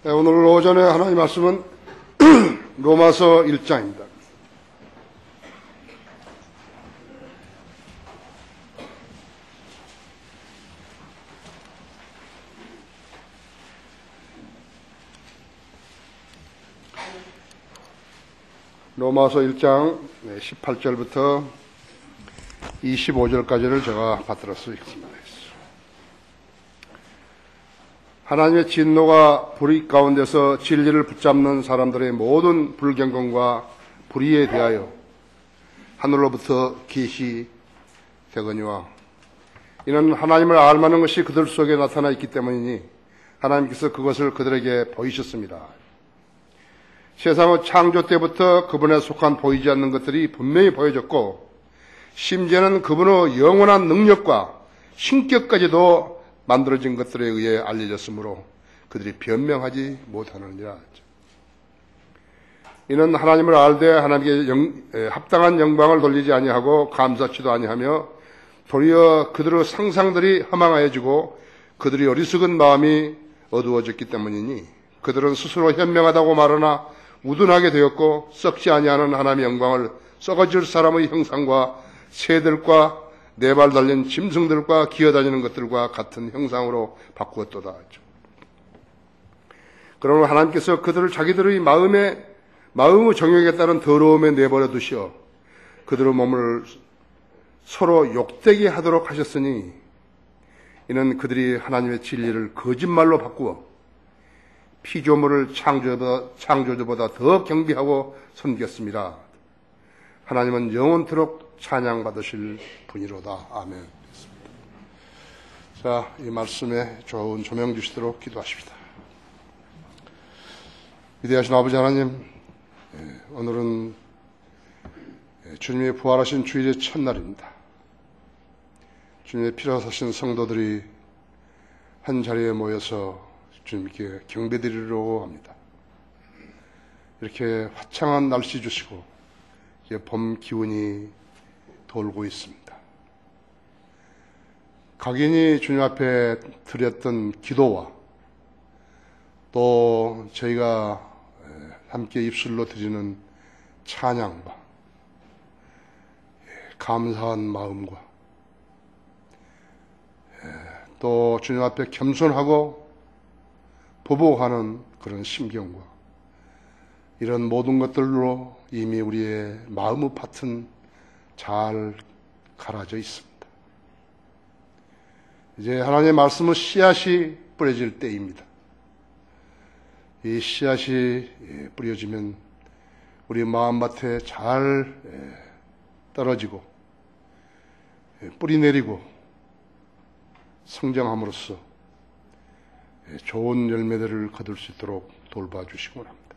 오늘 오전에 하나님 말씀은 로마서 1장입니다. 로마서 1장 18절부터 25절까지를 제가 받들어 쓰겠습니다. 하나님의 진노가 불의 가운데서 진리를 붙잡는 사람들의 모든 불경건과 불의에 대하여 하늘로부터 계시되거니와 이는 하나님을 알만한 것이 그들 속에 나타나 있기 때문이니 하나님께서 그것을 그들에게 보이셨습니다. 세상의 창조 때부터 그분에 속한 보이지 않는 것들이 분명히 보여졌고 심지어는 그분의 영원한 능력과 신격까지도 만들어진 것들에 의해 알려졌으므로 그들이 변명하지 못하느니라. 이는 하나님을 알되 하나님께 합당한 영광을 돌리지 아니하고 감사치도 아니하며 도리어 그들의 상상들이 허망하여지고 그들이 어리석은 마음이 어두워졌기 때문이니 그들은 스스로 현명하다고 말하나 우둔하게 되었고 썩지 아니하는 하나님의 영광을 썩어질 사람의 형상과 새들과 네 발 달린 짐승들과 기어다니는 것들과 같은 형상으로 바꾸었도다. 그러므로 하나님께서 그들을 자기들의 마음의 정욕에 따른 더러움에 내버려 두시어 그들의 몸을 서로 욕되게 하도록 하셨으니 이는 그들이 하나님의 진리를 거짓말로 바꾸어 피조물을 창조주보다 더 경배하고 섬겼습니다. 하나님은 영원토록 찬양받으실 분이로다. 아멘. 자, 이 말씀에 좋은 조명 주시도록 기도하십시다. 위대하신 아버지 하나님, 오늘은 주님의 부활하신 주일의 첫날입니다. 주님의 피로 사신 성도들이 한 자리에 모여서 주님께 경배드리려고 합니다. 이렇게 화창한 날씨 주시고 이제 봄 기운이 돌고 있습니다. 각인이 주님 앞에 드렸던 기도와 또 저희가 함께 입술로 드리는 찬양과 감사한 마음과 또 주님 앞에 겸손하고 보복하는 그런 심경과 이런 모든 것들로 이미 우리의 마음의 밭은 잘 갈아져 있습니다. 이제 하나님의 말씀은 씨앗이 뿌려질 때입니다. 이 씨앗이 뿌려지면 우리 마음밭에 잘 떨어지고 뿌리 내리고 성장함으로써 좋은 열매들을 거둘 수 있도록 돌봐주시기 원합니다.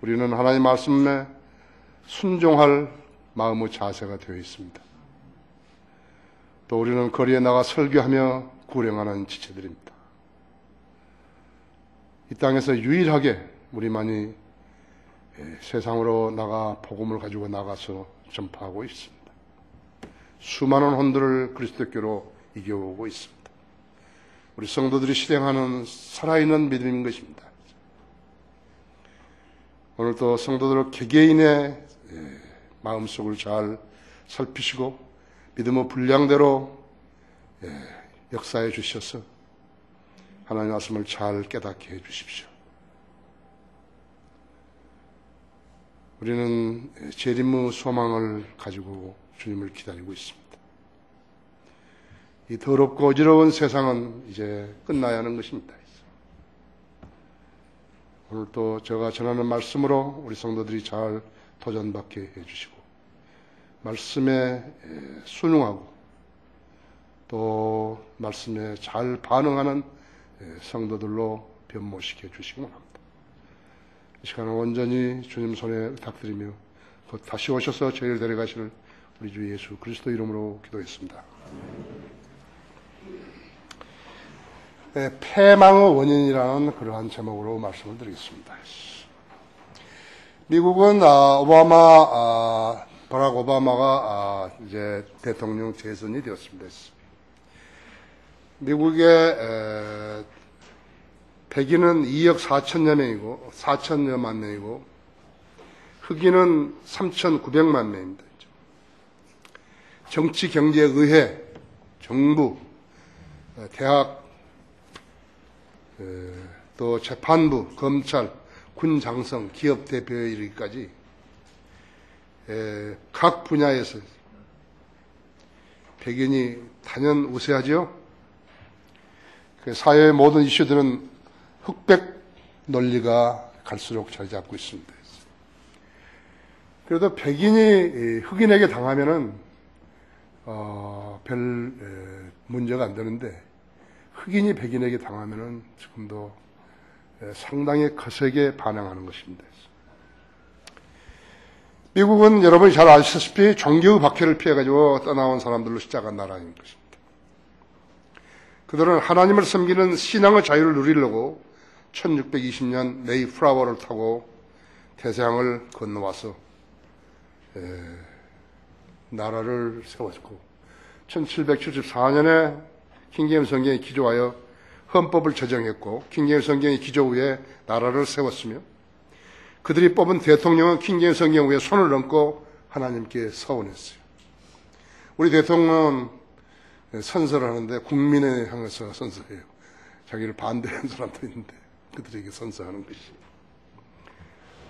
우리는 하나님의 말씀에 순종할 마음의 자세가 되어 있습니다. 또 우리는 거리에 나가 설교하며 구령하는 지체들입니다. 이 땅에서 유일하게 우리만이 세상으로 나가 복음을 가지고 나가서 전파하고 있습니다. 수많은 혼들을 그리스도교로 이겨오고 있습니다. 우리 성도들이 실행하는 살아있는 믿음인 것입니다. 오늘도 성도들 개개인의 마음속을 잘 살피시고 믿음의 분량대로 역사해 주셔서 하나님의 말씀을 잘 깨닫게 해 주십시오. 우리는 재림의 소망을 가지고 주님을 기다리고 있습니다. 이 더럽고 어지러운 세상은 이제 끝나야 하는 것입니다. 오늘 또 제가 전하는 말씀으로 우리 성도들이 잘 도전받게 해주시고 말씀에 순응하고 또 말씀에 잘 반응하는 성도들로 변모시켜 주시기 원합니다. 이 시간은 온전히 주님 손에 의탁드리며 곧 다시 오셔서 저희를 데려가실 우리 주 예수 그리스도 이름으로 기도했습니다. 패망의 원인이라는 그러한 제목으로 말씀을 드리겠습니다. 미국은 바락 오바마가 이제 대통령 재선이 되었습니다. 미국의 백인은 2억 4천여 명이고 4천여만 명이고 흑인은 3,900만 명입니다. 정치, 경제, 의회, 정부, 대학, 또 재판부, 검찰, 군 장성, 기업 대표에 이르기까지 각 분야에서 백인이 단연 우세하죠. 사회의 모든 이슈들은 흑백 논리가 갈수록 자리 잡고 있습니다. 그래도 백인이 흑인에게 당하면은 별 문제가 안 되는데 흑인이 백인에게 당하면은 지금도 상당히 거세게 반응하는 것입니다. 미국은 여러분이 잘 아시다시피 종교의 박해를 피해가지고 떠나온 사람들로 시작한 나라인 것입니다. 그들은 하나님을 섬기는 신앙의 자유를 누리려고 1620년 메이플라워를 타고 태평양을 건너와서 나라를 세웠고 1774년에 킹제임스 성경이 기조하여 헌법을 제정했고 킹제임스 성경이 기조 후에 나라를 세웠으며 그들이 뽑은 대통령은 킹제임스 성경 위에 손을 얹고 하나님께 서원했어요. 우리 대통령은 선서를 하는데 국민에 향해서 선서해요. 자기를 반대하는 사람도 있는데 그들에게 선서하는 것이.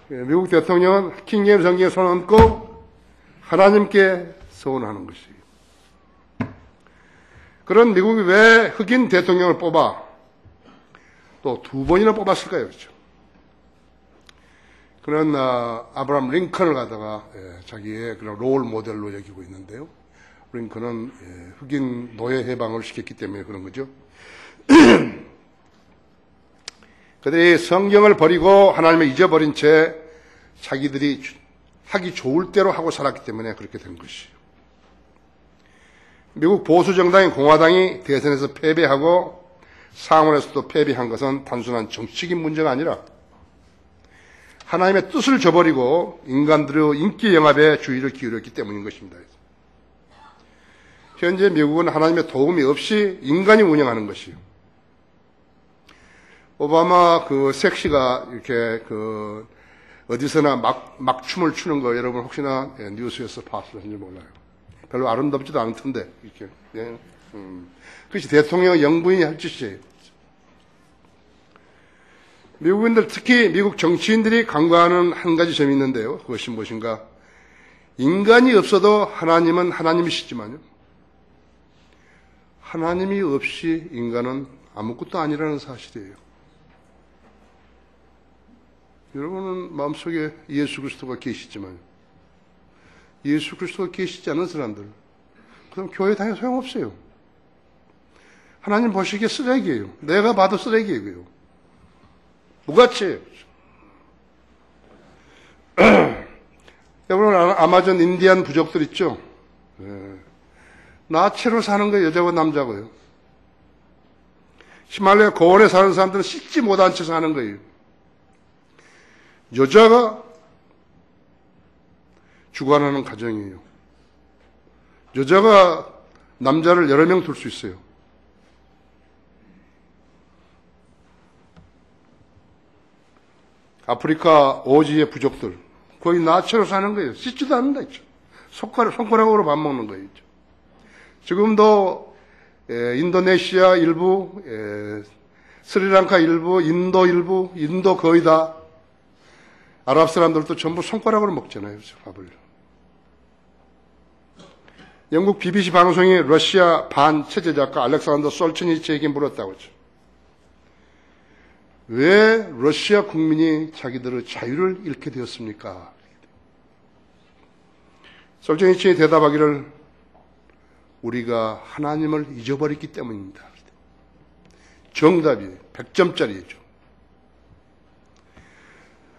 미국 대통령은 킹제임스 성경에 손을 얹고 하나님께 서원하는 것이. 그런 미국이 왜 흑인 대통령을 뽑아 또 두 번이나 뽑았을까요? 그렇죠? 그런 아브라함 링컨을 갖다가 자기의 그런 롤 모델로 여기고 있는데요. 링컨은 흑인 노예 해방을 시켰기 때문에 그런 거죠. 그들이 성경을 버리고 하나님을 잊어버린 채 자기들이 하기 좋을 대로 하고 살았기 때문에 그렇게 된 것이에요. 미국 보수 정당인 공화당이 대선에서 패배하고 상원에서도 패배한 것은 단순한 정치적인 문제가 아니라 하나님의 뜻을 저버리고 인간들의 인기 영합에 주의를 기울였기 때문인 것입니다. 현재 미국은 하나님의 도움이 없이 인간이 운영하는 것이에요. 오바마 그 섹시가 이렇게 어디서나 막 춤을 추는 거 여러분 혹시나 뉴스에서 봤을지 몰라요. 별로 아름답지도 않을 텐데 이렇게. 그것이 대통령 영부인이 할 짓이에요. 미국인들 특히 미국 정치인들이 간과하는 한 가지 점이 있는데요. 그것이 무엇인가? 인간이 없어도 하나님은 하나님이시지만요. 하나님이 없이 인간은 아무것도 아니라는 사실이에요. 여러분은 마음속에 예수 그리스도가 계시지만 예수 그리스도가 계시지 않은 사람들 그럼 교회 다녀도 소용없어요. 하나님 보시기에 쓰레기예요. 내가 봐도 쓰레기예요. 무가치예요. 여러분 아마존 인디안 부족들 있죠? 나체로 사는 거예요. 여자고 남자고요. 히말라야 고원에 사는 사람들은 씻지 못한 채 사는 거예요. 여자가 주관하는 가정이에요. 여자가 남자를 여러 명 둘 수 있어요. 아프리카 오지의 부족들 거의 나체로 사는 거예요. 씻지도 않는다 했죠. 손가락으로 밥 먹는 거예요. 지금도 인도네시아 일부, 스리랑카 일부, 인도 일부, 인도 거의 다 아랍 사람들도 전부 손가락으로 먹잖아요. 밥을. 영국 BBC 방송이 러시아 반체제 작가 알렉산더 솔츠니치에게 물었다고 했죠. 왜 러시아 국민이 자기들의 자유를 잃게 되었습니까? 솔즈니치의 대답하기를 우리가 하나님을 잊어버렸기 때문입니다. 정답이 100점짜리죠.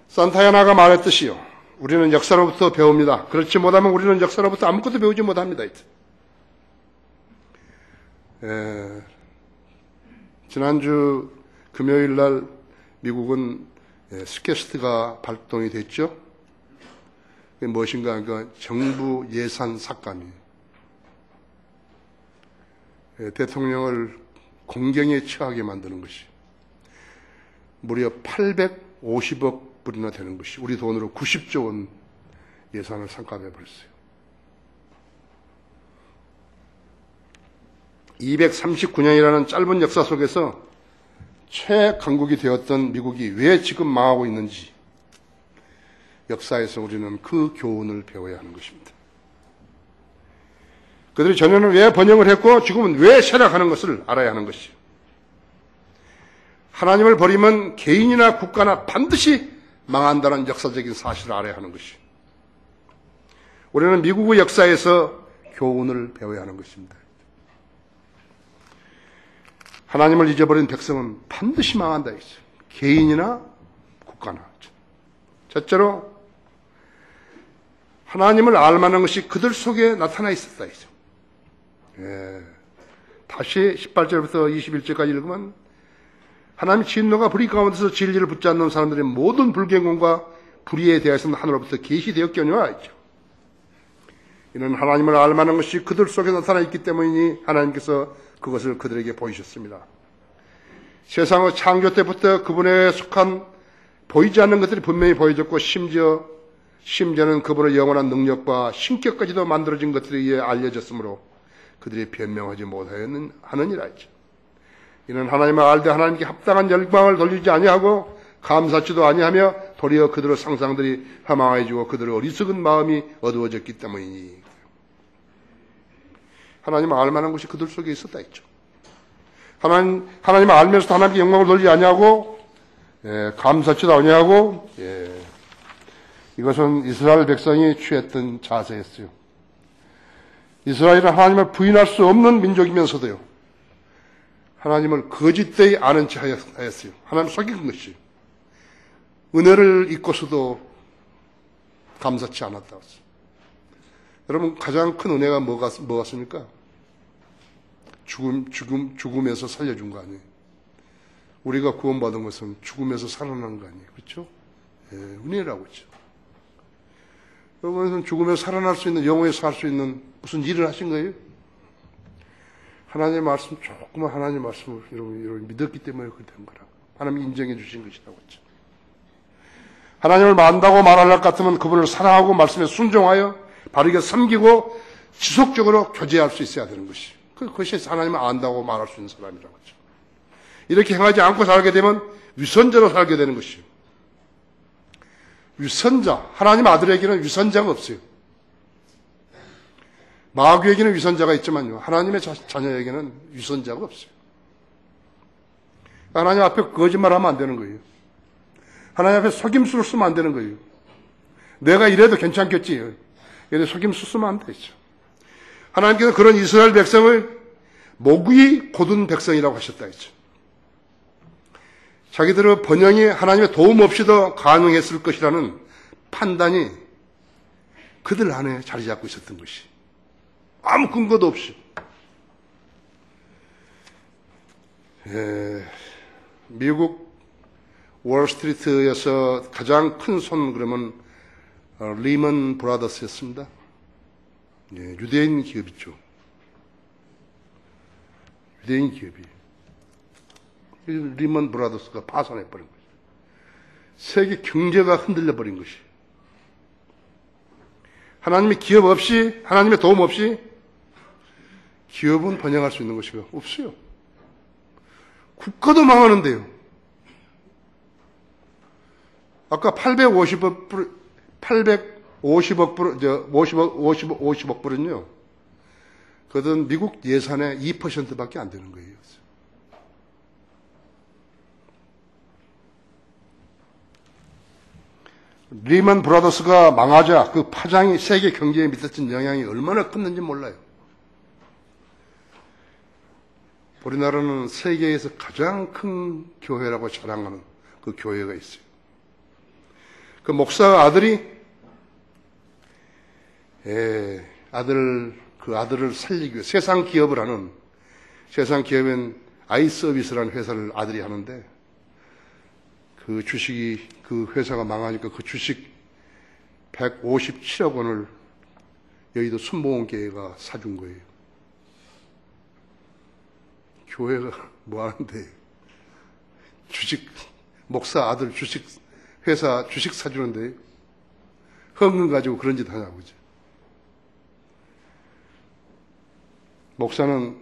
산타야나가 말했듯이요. 우리는 역사로부터 배웁니다. 그렇지 못하면 우리는 역사로부터 아무것도 배우지 못합니다. 지난주 금요일 날 미국은 스캐스트가 발동이 됐죠. 그게 무엇인가 하니까 정부 예산 삭감이에요. 대통령을 공경에 처하게 만드는 것이. 무려 850억 불이나 되는 것이 우리 돈으로 90조 원 예산을 삭감해 버렸어요. 239년이라는 짧은 역사 속에서 최강국이 되었던 미국이 왜 지금 망하고 있는지 역사에서 우리는 그 교훈을 배워야 하는 것입니다. 그들이 전에는 왜 번영을 했고 지금은 왜 쇠락하는 것을 알아야 하는 것이죠. 하나님을 버리면 개인이나 국가나 반드시 망한다는 역사적인 사실을 알아야 하는 것이죠. 우리는 미국의 역사에서 교훈을 배워야 하는 것입니다. 하나님을 잊어버린 백성은 반드시 망한다 했어요. 개인이나 국가나. 첫째로 하나님을 알만한 것이 그들 속에 나타나 있었다 했어요. 다시 18절부터 21절까지 읽으면 하나님의 진노가 불의 가운데서 진리를 붙잡는 사람들의 모든 불경건과 불의에 대해서는 하늘로부터 계시되었거니와 했죠. 이는 하나님을 알만한 것이 그들 속에 나타나 있기 때문이니 하나님께서 그것을 그들에게 보이셨습니다. 세상의 창조 때부터 그분에 속한 보이지 않는 것들이 분명히 보여졌고 심지어는 그분의 영원한 능력과 신격까지도 만들어진 것들에 의해 알려졌으므로 그들이 변명하지 못하느니라 했죠. 이는 하나님을 알되 하나님께 합당한 영광을 돌리지 아니하고 감사치도 아니하며 도리어 그들의 상상들이 허망해지고 그들의 어리석은 마음이 어두워졌기 때문이니. 하나님을 알만한 것이 그들 속에 있었다 했죠. 하나님을 알면서도 하나님께 영광을 돌리지 아니하고 감사치도 아니하고 이것은 이스라엘 백성이 취했던 자세였어요. 이스라엘은 하나님을 부인할 수 없는 민족이면서도요, 하나님을 거짓되이 아는 체 하였어요. 하나님 속인 것이. 은혜를 잊고서도 감사치 않았다고 했어요. 여러분, 가장 큰 은혜가 뭐겠습니까? 죽음에서 살려준 거 아니에요. 우리가 구원받은 것은 죽음에서 살아난 거 아니에요. 그렇죠? 은혜라고 했죠. 여러분은 죽으면 살아날 수 있는, 영원히 살 수 있는 무슨 일을 하신 거예요? 하나님의 말씀, 조금만 하나님의 말씀을 여러분 믿었기 때문에 그렇게 된 거라고. 하나님이 인정해 주신 것이라고 했죠. 하나님을 만다고 말할 것 같으면 그분을 사랑하고 말씀에 순종하여 바르게 섬기고 지속적으로 교제할 수 있어야 되는 것이. 그것이 하나님을 안다고 말할 수 있는 사람이라고 했죠. 이렇게 행하지 않고 살게 되면 위선자로 살게 되는 것이요. 위선자, 하나님 아들에게는 위선자가 없어요. 마귀에게는 위선자가 있지만요, 하나님의 자녀에게는 위선자가 없어요. 하나님 앞에 거짓말하면 안 되는 거예요. 하나님 앞에 속임수를 쓰면 안 되는 거예요. 내가 이래도 괜찮겠지. 이래 속임수 쓰면 안 되죠. 하나님께서 그런 이스라엘 백성을 목이 곧은 백성이라고 하셨다 했죠. 자기들의 번영이 하나님의 도움 없이도 가능했을 것이라는 판단이 그들 안에 자리 잡고 있었던 것이. 아무 근거도 없이. 미국 월스트리트에서 가장 큰 손 그러면 리먼 브라더스였습니다. 유대인 기업이죠. 유대인 기업이. 리먼 브라더스가 파산해버린 거죠. 세계 경제가 흔들려버린 것이. 하나님의 기업 없이, 하나님의 도움 없이 기업은 번영할 수 있는 것이 없어요. 국가도 망하는데요. 아까 850억 불은요, 그것은 미국 예산의 2%밖에 안 되는 거예요. 리먼 브라더스가 망하자 그 파장이 세계 경제에 미쳤던 영향이 얼마나 컸는지 몰라요. 우리나라는 세계에서 가장 큰 교회라고 자랑하는 그 교회가 있어요. 그 목사 아들이 그 아들을 살리기 위해 세상 기업을 하는, 세상 기업엔 아이서비스라는 회사를 아들이 하는데, 그 주식이, 그 회사가 망하니까 그 주식 157억 원을 여의도 순복음교회가 사준 거예요. 교회가 뭐 하는데 주식 목사 아들 회사 주식 사주는데 헌금 가지고 그런 짓 하냐고. 목사는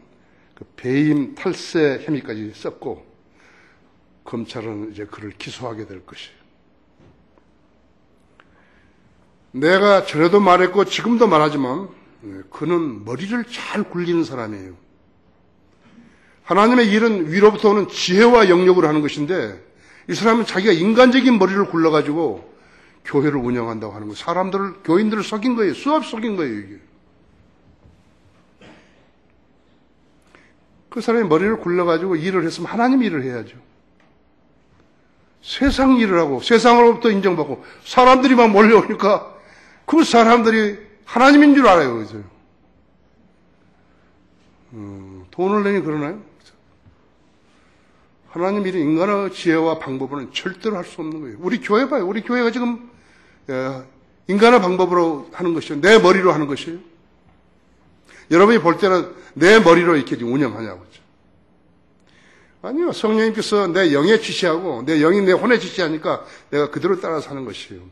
그 배임 탈세 혐의까지 썼고 검찰은 이제 그를 기소하게 될 것이에요. 내가 전에도 말했고 지금도 말하지만 그는 머리를 잘 굴리는 사람이에요. 하나님의 일은 위로부터 오는 지혜와 영역으로 하는 것인데 이 사람은 자기가 인간적인 머리를 굴러가지고 교회를 운영한다고 하는 거예요. 교인들을 속인 거예요. 수없이 속인 거예요, 이게. 그 사람이 머리를 굴러가지고 일을 했으면 하나님 일을 해야죠. 세상 일을 하고 세상으로부터 인정받고 사람들이 막 몰려오니까 그 사람들이 하나님인 줄 알아요. 그죠? 돈을 내니 그러나요? 하나님 일은 인간의 지혜와 방법으로는 절대로 할 수 없는 거예요. 우리 교회 봐요. 우리 교회가 지금 인간의 방법으로 하는 것이요. 내 머리로 하는 것이에요. 여러분이 볼 때는 내 머리로 이렇게 운영하냐고. 아니요. 성령님께서 내 영에 지시하고 내 영이 내 혼에 지시하니까 내가 그대로 따라서 하는 것이에요.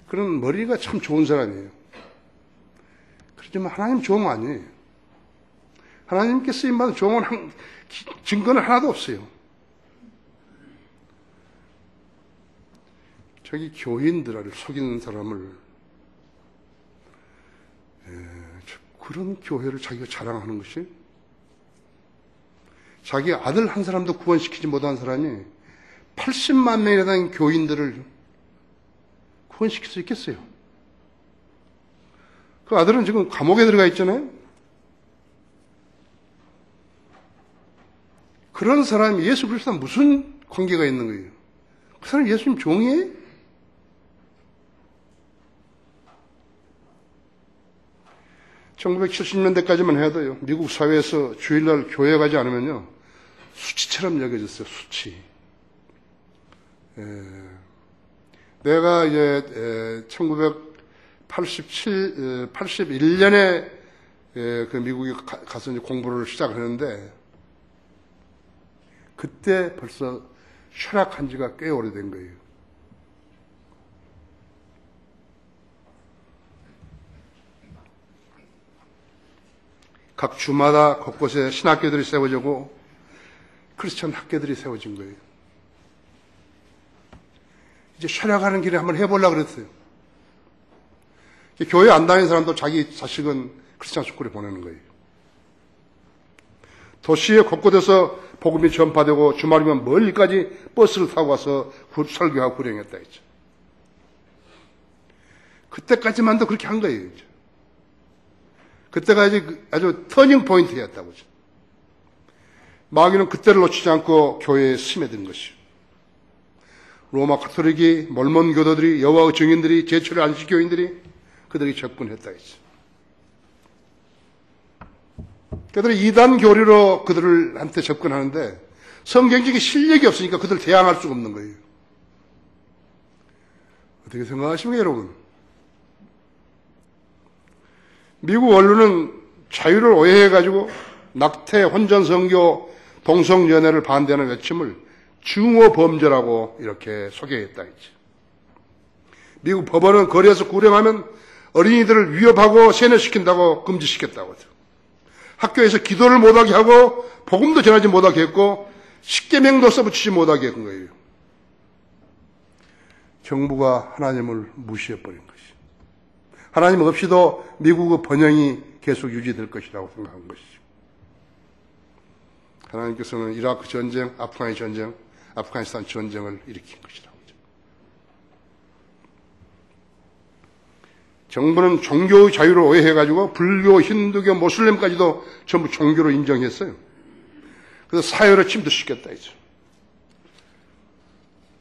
그런 머리가 참 좋은 사람이에요. 그렇지만 하나님 종은 아니에요. 하나님께 쓰임받은 종은 증거는 하나도 없어요. 자기 교인들을 속이는 사람을 그런 교회를 자기가 자랑하는 것이 자기 아들 한 사람도 구원시키지 못한 사람이 80만 명이나 되는 교인들을 구원시킬 수 있겠어요? 그 아들은 지금 감옥에 들어가 있잖아요. 그런 사람이 예수 그리스도와 무슨 관계가 있는 거예요? 그 사람이 예수님 종이에요? (1970년대까지만) 해도요, 미국 사회에서 주일날 교회 가지 않으면요, 수치처럼 여겨졌어요, 수치. 내가 이제 1981년에 그 미국에 가서 이제 공부를 시작하는데 그때 벌써 쇠락한 지가 꽤 오래된 거예요. 각 주마다 곳곳에 신학교들이 세워지고 크리스천 학교들이 세워진 거예요. 이제 쇠락하는 길에 한번 해보려고 그랬어요. 교회 안 다니는 사람도 자기 자식은 크리스천 스쿨에 보내는 거예요. 도시의 곳곳에서 복음이 전파되고 주말이면 멀리까지 버스를 타고 가서 설교하고 구령했다 했죠. 그때까지만도 그렇게 한 거예요. 이제. 그때가 이제 아주 터닝 포인트였다고. 마귀는 그때를 놓치지 않고 교회에 스며든 것이요. 로마 가톨릭이, 몰몬 교도들이, 여호와의 증인들이, 제철의 안식 교인들이 그들이 접근했다 했죠. 그들이 이단 교리로 그들한테 접근하는데 성경적인 실력이 없으니까 그들을 대항할 수가 없는 거예요. 어떻게 생각하십니까, 여러분? 미국 언론은 자유를 오해해가지고 낙태, 혼전 성교, 동성연애를 반대하는 외침을 중호범죄라고 이렇게 소개했다 했죠. 미국 법원은 거리에서 구령하면 어린이들을 위협하고 세뇌시킨다고 금지시켰다고 하죠. 학교에서 기도를 못하게 하고 복음도 전하지 못하게 했고 십계명도 써붙이지 못하게 한 거예요. 정부가 하나님을 무시해버린 것이. 하나님 없이도 미국의 번영이 계속 유지될 것이라고 생각한 것이죠. 하나님께서는 이라크 전쟁, 아프가니스탄 전쟁을 일으킨 것이라고 하죠. 정부는 종교의 자유를 오해해가지고 불교, 힌두교, 모슬렘까지도 전부 종교로 인정했어요. 그래서 사회를 침투시켰다 했죠.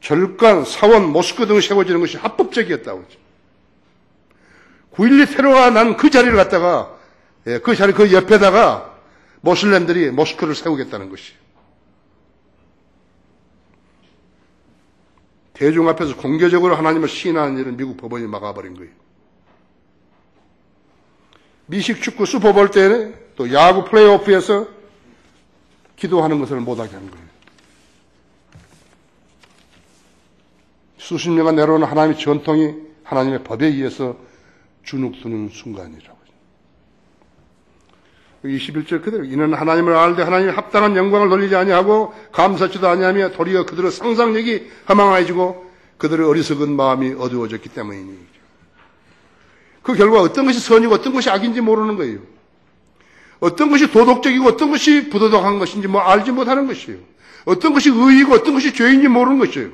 절간, 사원, 모스크 등을 세워지는 것이 합법적이었다고 하죠. 9.12 테러가 난 그 자리를 갖다가, 그 옆에다가 모슬렘들이 모스크를 세우겠다는 것이에요. 대중 앞에서 공개적으로 하나님을 시인하는 일은 미국 법원이 막아버린 거예요. 미식 축구 슈퍼볼 때 또 야구 플레이오프에서 기도하는 것을 못하게 한 거예요. 수십 년간 내려오는 하나님의 전통이 하나님의 법에 의해서 주눅드는 순간이라고. 21절 그대로 이는 하나님을 알되 하나님의 합당한 영광을 돌리지 아니하고 감사치도 아니하며 도리어 그들의 상상력이 허망해지고 그들의 어리석은 마음이 어두워졌기 때문이니. 그 결과 어떤 것이 선이고 어떤 것이 악인지 모르는 거예요. 어떤 것이 도덕적이고 어떤 것이 부도덕한 것인지 알지 못하는 것이에요. 어떤 것이 의이고 어떤 것이 죄인지 모르는 것이에요.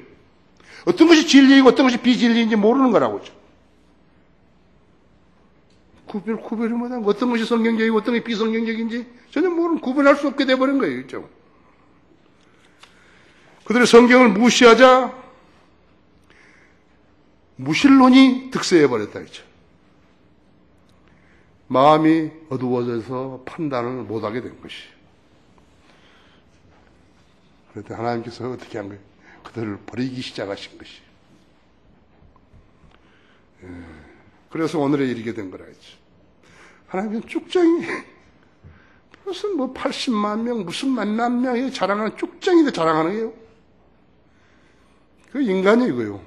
어떤 것이 진리이고 어떤 것이 비진리인지 모르는 거라고죠. 구별을 못하는 어떤 것이 성경적이고 어떤 것이 비성경적인지 전혀 모르는, 구분할 수 없게 돼버린 거예요. 그렇죠? 그들의 성경을 무시하자 무신론이 득세해버렸다. 그렇죠? 마음이 어두워져서 판단을 못하게 된 것이에요. 그런데 하나님께서 어떻게 한 거예요? 그들을 버리기 시작하신 것이에요. 그래서 오늘에 이르게 된 거라 했죠. 하나님은 쭉정이 무슨 80만 명 무슨 만만 명이 자랑하는 쭉정이도 자랑하는 거예요. 그 인간이 이거요.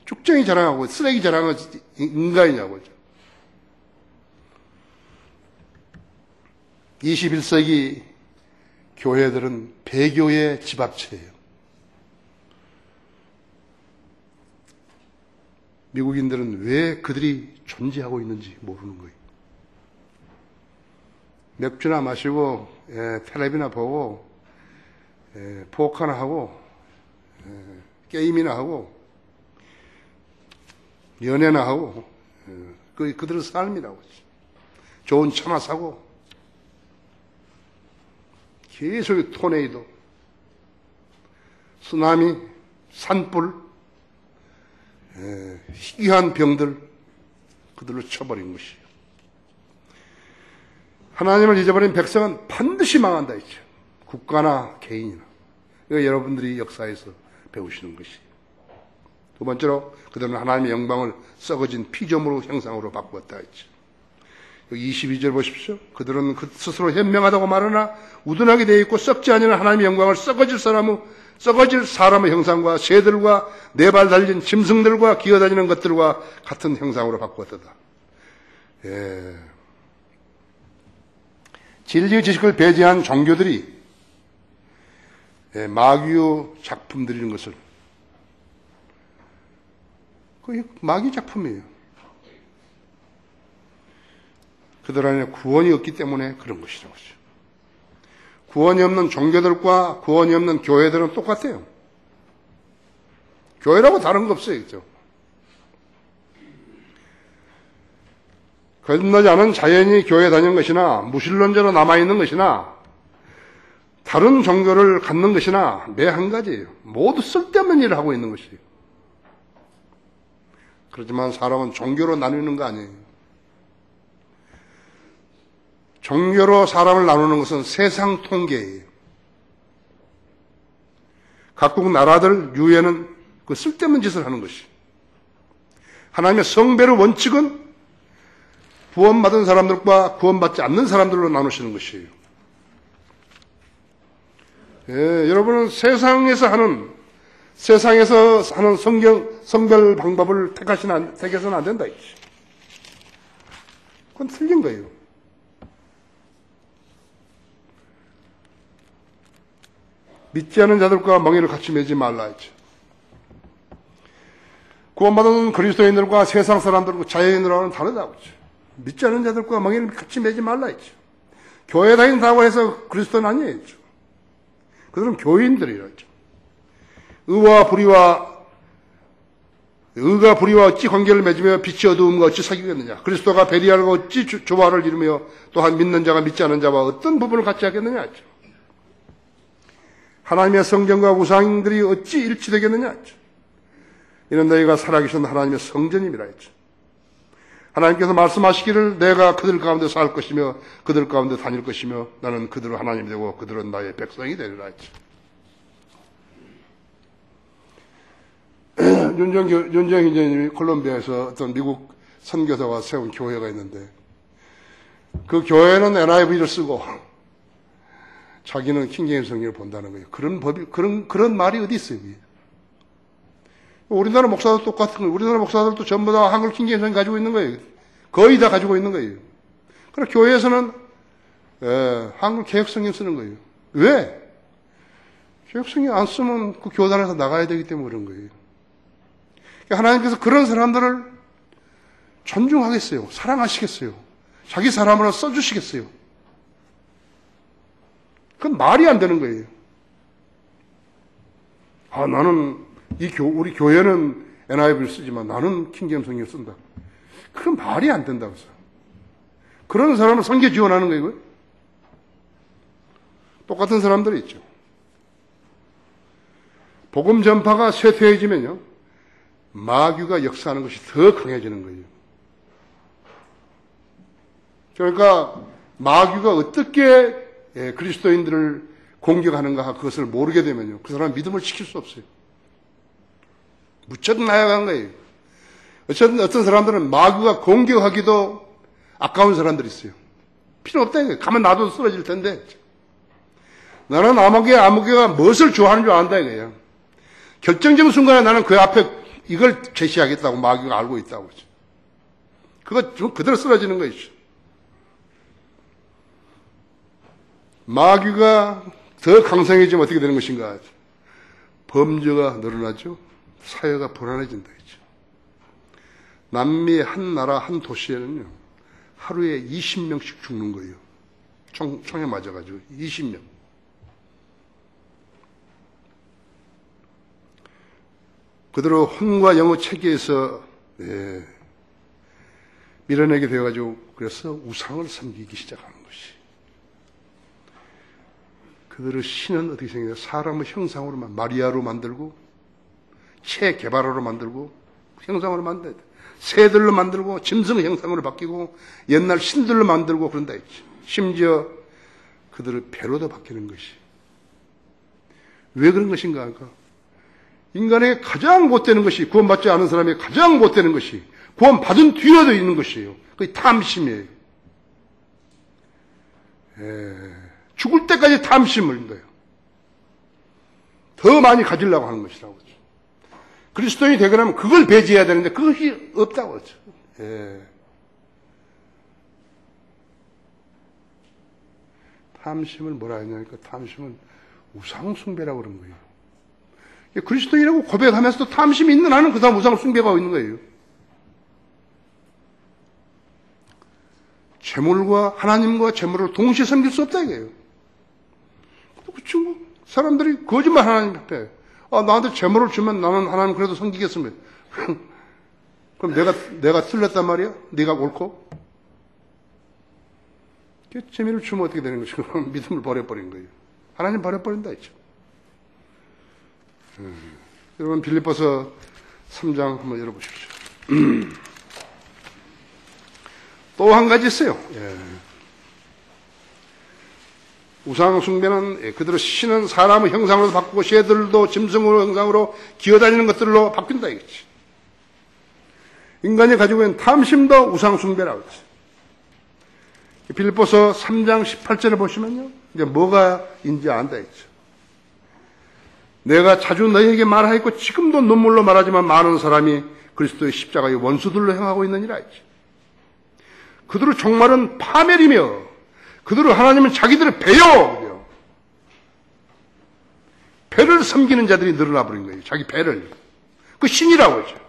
쭉정이 자랑하고 쓰레기 자랑하는 인간이냐고. 21세기 교회들은 배교의 집합체예요. 미국인들은 왜 그들이 존재하고 있는지 모르는 거예요. 맥주나 마시고 텔레비나 보고 포커나 하고 게임이나 하고 연애나 하고 그들의 삶이라고. 좋은 차나 사고 계속 토네이도, 쓰나미, 산불, 희귀한 병들 그들로 쳐버린 것이에요. 하나님을 잊어버린 백성은 반드시 망한다 했죠. 국가나 개인이나. 이거 여러분들이 역사에서 배우시는 것이에요. 두 번째로 그들은 하나님의 영광을 썩어진 피조물 형상으로 바꾸었다 했죠. 22절 보십시오. 그들은 그 스스로 현명하다고 말하나 우둔하게 되어 있고 썩지 아니하는 하나님의 영광을 썩어질 사람의 형상과 새들과 네 발 달린 짐승들과 기어다니는 것들과 같은 형상으로 바꾸었다. 진리의 지식을 배제한 종교들이 마귀의 작품들인 것을, 그게 마귀 작품이에요. 그들 안에 구원이 없기 때문에 그런 것이라고 하죠. 구원이 없는 종교들과 구원이 없는 교회들은 똑같아요. 교회라고 다른 거 없어요. 그렇죠? 거듭나지 않은 자연이 교회에 다니는 것이나 무신론자로 남아있는 것이나 다른 종교를 갖는 것이나 매 한 가지예요. 모두 쓸데없는 일을 하고 있는 것이에요. 그렇지만 사람은 종교로 나누는 거 아니에요. 종교로 사람을 나누는 것은 세상 통계예요. 각국 나라들 유해는 그 쓸데없는 짓을 하는 것이에요. 하나님의 성배의 원칙은 구원받은 사람들과 구원받지 않는 사람들로 나누시는 것이에요. 여러분은 세상에서 하는 성별 방법을 택해서는 안 된다. 그건 틀린 거예요. 믿지 않는 자들과 멍에를 같이 매지 말라 했죠. 구원받은 그리스도인들과 세상 사람들과 자연인들과는 다르다고 했죠. 믿지 않는 자들과 멍에를 같이 매지 말라 했죠. 교회 다닌다고 해서 그리스도는 아니에요. 그들은 교인들이라 했죠. 의가 불의와 어찌 관계를 맺으며 빛이 어두움과 어찌 사귀겠느냐. 그리스도가 베리알과 어찌 조화를 이루며 또한 믿는 자가 믿지 않는 자와 어떤 부분을 같이 하겠느냐 했죠. 하나님의 성전과 우상들이 어찌 일치되겠느냐 했죠. 이는 너희가 살아계신 하나님의 성전임이라 했죠. 하나님께서 말씀하시기를 내가 그들 가운데 살 것이며 그들 가운데 다닐 것이며 나는 그들의 하나님이 되고 그들은 나의 백성이 되리라 했죠. 윤정 기자님이 콜롬비아에서 어떤 미국 선교사가 세운 교회가 있는데 그 교회는 NIV를 쓰고 자기는 킹제임스 성경을 본다는 거예요. 그런 말이 어디 있어요? 우리나라 목사도 똑같은 거예요. 우리나라 목사들도 전부 다 한글 킹제임스 성경 가지고 있는 거예요. 거의 다 가지고 있는 거예요. 그러나 교회에서는 한글 개혁성경 쓰는 거예요. 왜? 개혁성경 안 쓰면 그 교단에서 나가야 되기 때문에 그런 거예요. 하나님께서 그런 사람들을 존중하겠어요? 사랑하시겠어요? 자기 사람으로 써주시겠어요? 그건 말이 안 되는 거예요. 나는 우리 교회는 NIV를 쓰지만 나는 킹제임스 성경을 쓴다. 그건 말이 안 된다고 해서. 그런 사람을 선교 지원하는 거예요. 똑같은 사람들이 있죠. 복음 전파가 쇠퇴해지면요, 마귀가 역사하는 것이 더 강해지는 거예요. 그러니까 마귀가 어떻게 그리스도인들을 공격하는가 그것을 모르게 되면요, 그 사람 믿음을 지킬 수 없어요. 무척 나약한 거예요. 어떤 사람들은 마귀가 공격하기도 아까운 사람들이 있어요. 필요 없다 이거예요. 가만 놔둬도 쓰러질 텐데. 나는 아무개가 무엇을 좋아하는 줄 안다 이거예요. 결정적인 순간에 나는 그 앞에 이걸 제시하겠다고 마귀가 알고 있다고. 그거 그대로 쓰러지는 거죠. 마귀가 더 강성해지면 어떻게 되는 것인가? 범죄가 늘어나죠. 사회가 불안해진다 했죠. 남미 한 나라 한 도시에는요, 하루에 20명씩 죽는 거예요. 총에 맞아가지고 20명. 그대로 혼과 영의 체계에서 밀어내게 되어가지고 그래서 우상을 섬기기 시작하는 것이. 그들의 신은 어떻게 생겨요? 사람의 형상으로만 마리아로 만들고 체개발화로 만들고 형상으로 만들어야 돼. 새들로 만들고 짐승의 형상으로 바뀌고 옛날 신들로 만들고 그런다 했지. 심지어 그들의 배로도 바뀌는 것이. 왜 그런 것인가? 인간에게 가장 못되는 것이, 구원받지 않은 사람에게 가장 못되는 것이 구원받은 뒤에도 있는 것이에요. 그게 탐심이에요. 죽을 때까지 탐심을 거예요. 더 많이 가지려고 하는 것이라고. 그리스도인이 되고 나면 그걸 배제해야 되는데 그것이 없다고 하죠. 탐심을 뭐라 했냐니까 탐심은 우상숭배라고 그런 거예요. 그리스도인이라고 고백하면서도 탐심이 있는 한은 그 사람 우상을 숭배하고 있는 거예요. 재물과 하나님과 재물을 동시에 섬길 수 없다 이거예요. 그 친구 사람들이 거짓말 하나님 앞에 나한테 재물을 주면 나는 하나님 그래도 섬기겠으면 그럼 내가 틀렸단 말이야? 네가 옳고? 재물을 주면 어떻게 되는 것이고 믿음을 버려버린 거예요. 하나님 버려버린다 했죠. 여러분 빌립보서 3장 한번 열어보십시오. 또 한 가지 있어요. 우상 숭배는 그들의 신은 사람의 형상으로 바꾸고 새들도 짐승의 형상으로 기어다니는 것들로 바뀐다 이거지. 인간이 가지고 있는 탐심도 우상 숭배라고 했어요. 빌립보서 3장 18절에 보시면요, 이제 뭐가 인지 안다 했죠. 내가 자주 너희에게 말하였고 지금도 눈물로 말하지만 많은 사람이 그리스도의 십자가의 원수들로 행하고 있느니라 했죠. 그들의 종말은 파멸이며 그들의 하나님은 자기들의 배요. 배를 섬기는 자들이 늘어나 버린 거예요. 자기 배를. 그 신이라고 하죠.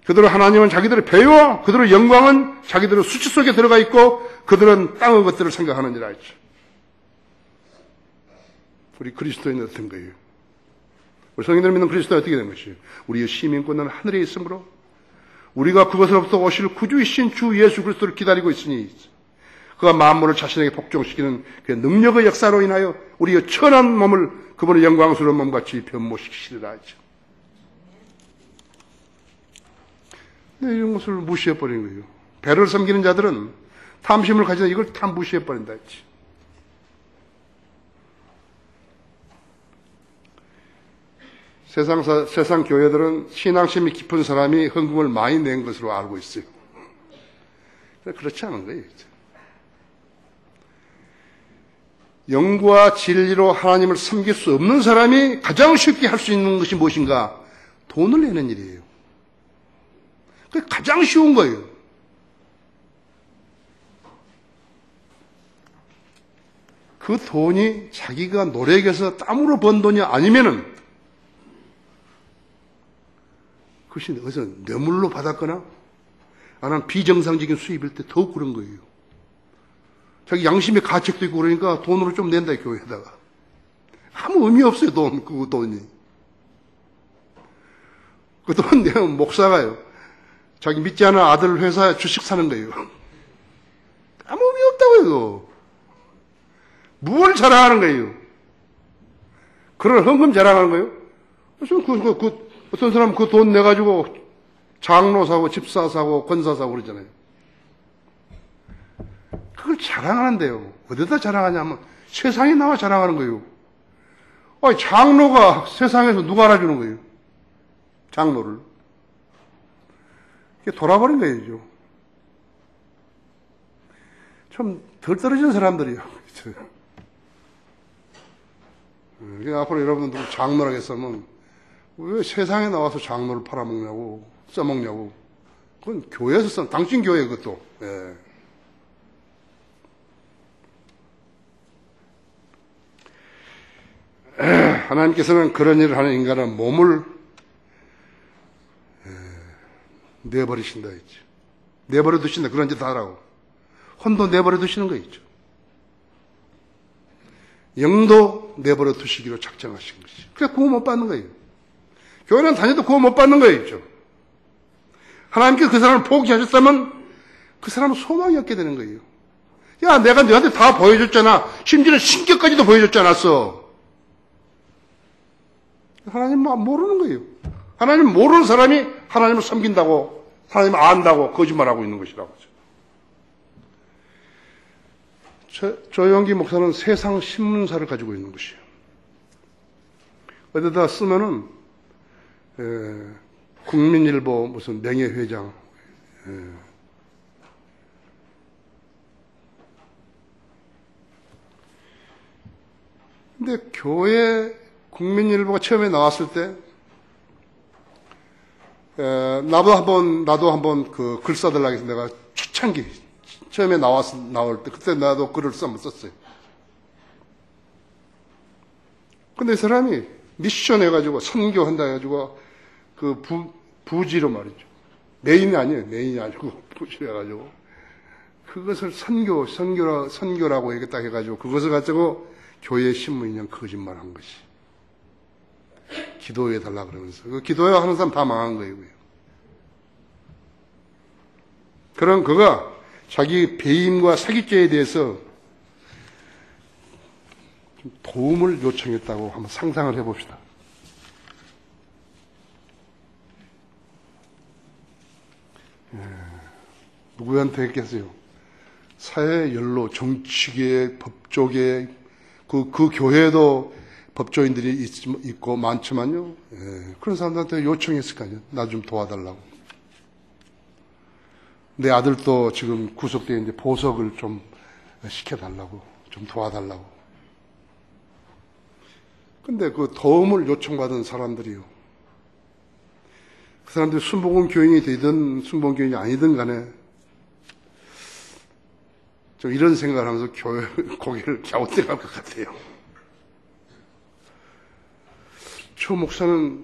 그들의 하나님은 자기들의 배요, 그들의 영광은 자기들의 수치 속에 들어가 있고 그들은 땅의 것들을 생각하느니라 했죠. 우리 그리스도인은 어떤 거예요? 우리 성인들 믿는 그리스도는 어떻게 된 것이에요? 우리의 시민권은 하늘에 있으므로 우리가 그것으로부터 오실 구주이신 주 예수 그리스도를 기다리고 있으니 그가 만물을 자신에게 복종시키는 그 능력의 역사로 인하여 우리의 천한 몸을 그분의 영광스러운 몸같이 변모시키시리라 하죠. 네, 이런 것을 무시해버리는 거예요. 배를 섬기는 자들은 탐심을 가지다 이걸 다 무시해버린다 했지. 세상 교회들은 신앙심이 깊은 사람이 헌금을 많이 낸 것으로 알고 있어요. 그렇지 않은 거예요. 영과 진리로 하나님을 섬길 수 없는 사람이 가장 쉽게 할 수 있는 것이 무엇인가? 돈을 내는 일이에요. 그게 가장 쉬운 거예요. 그 돈이 자기가 노력해서 땀으로 번 돈이 아니면은 그것이 어디서 뇌물로 받았거나 아니면 비정상적인 수입일 때 더욱 그런 거예요. 자기 양심의 가책도 있고 그러니까 돈으로 좀 낸다, 교회에다가. 아무 의미 없어요, 그 돈이. 그 돈 내면 목사가요. 자기 믿지 않은 아들 회사에 주식 사는 거예요. 아무 의미 없다고요. 무엇을 자랑하는 거예요? 그런 헌금 자랑하는 거예요? 어떤 사람 그 돈 내가지고 장로 사고, 집사 사고, 권사 사고 그러잖아요. 그걸 자랑하는데요. 어디다 자랑하냐면 세상에 나와 자랑하는 거예요. 아니, 장로가 세상에서 누가 알아주는 거예요? 장로를. 이게 돌아버린 거예요. 좀 덜 떨어지는 사람들이요. 앞으로 여러분들 누구 장로라고 했으면 왜 세상에 나와서 장로를 팔아먹냐고, 써먹냐고. 그건 교회에서 써, 당신 교회 그것도. 예. 하나님께서는 그런 일을 하는 인간의 몸을 내버리신다 했죠. 내버려 두신다. 그런 짓 하라고. 혼도 내버려 두시는 거 있죠. 영도 내버려 두시기로 작정하신 것이. 그래 구원 못 받는 거예요. 교회는 다녀도 구원 못 받는 거예요. 있죠. 하나님께 그 사람을 포기하셨다면 그 사람은 소망이 없게 되는 거예요. 야, 내가 너한테 다 보여줬잖아. 심지어는 신격까지도 보여줬지 않았어. 하나님 모르는 거예요. 하나님 모르는 사람이 하나님을 섬긴다고, 하나님을 안다고 거짓말하고 있는 것이라고. 조영기 목사는 세상 신문사를 가지고 있는 것이에요. 어디다 쓰면은 국민일보 무슨 명예회장, 근데 교회 국민일보가 처음에 나왔을 때 나도 한번 그 글 써달라고 해서 내가 초창기 처음에 나올 때 그때 나도 글을 썼어요. 근데 이 사람이 미션 해가지고 선교한다 해가지고 그 부지로 말이죠. 메인이 아니고 부지로 해가지고 그것을 선교라고 하겠다 해가지고 그것을 가지고 교회 신문이냐 거짓말한 것이. 기도해 달라 그러면서 그 기도해 하는 사람 다 망한 거예요. 그런 그가 자기 배임과 사기죄에 대해서 도움을 요청했다고 한번 상상을 해봅시다. 누구한테 했겠어요? 사회 연로, 정치계, 법조계, 그 교회도 법조인들이 있고 많지만요. 그런 사람들한테 요청했을 거 아니에요. 나 좀 도와달라고. 내 아들도 지금 구속돼 이제 보석을 좀 시켜달라고, 좀 도와달라고. 근데 그 도움을 요청받은 사람들이요. 그 사람들이 순복음 교인이 되든 순복음 교인이 아니든 간에 좀 이런 생각을 하면서 교회 고개를 갸우뚱할 것 같아요. 저 목사는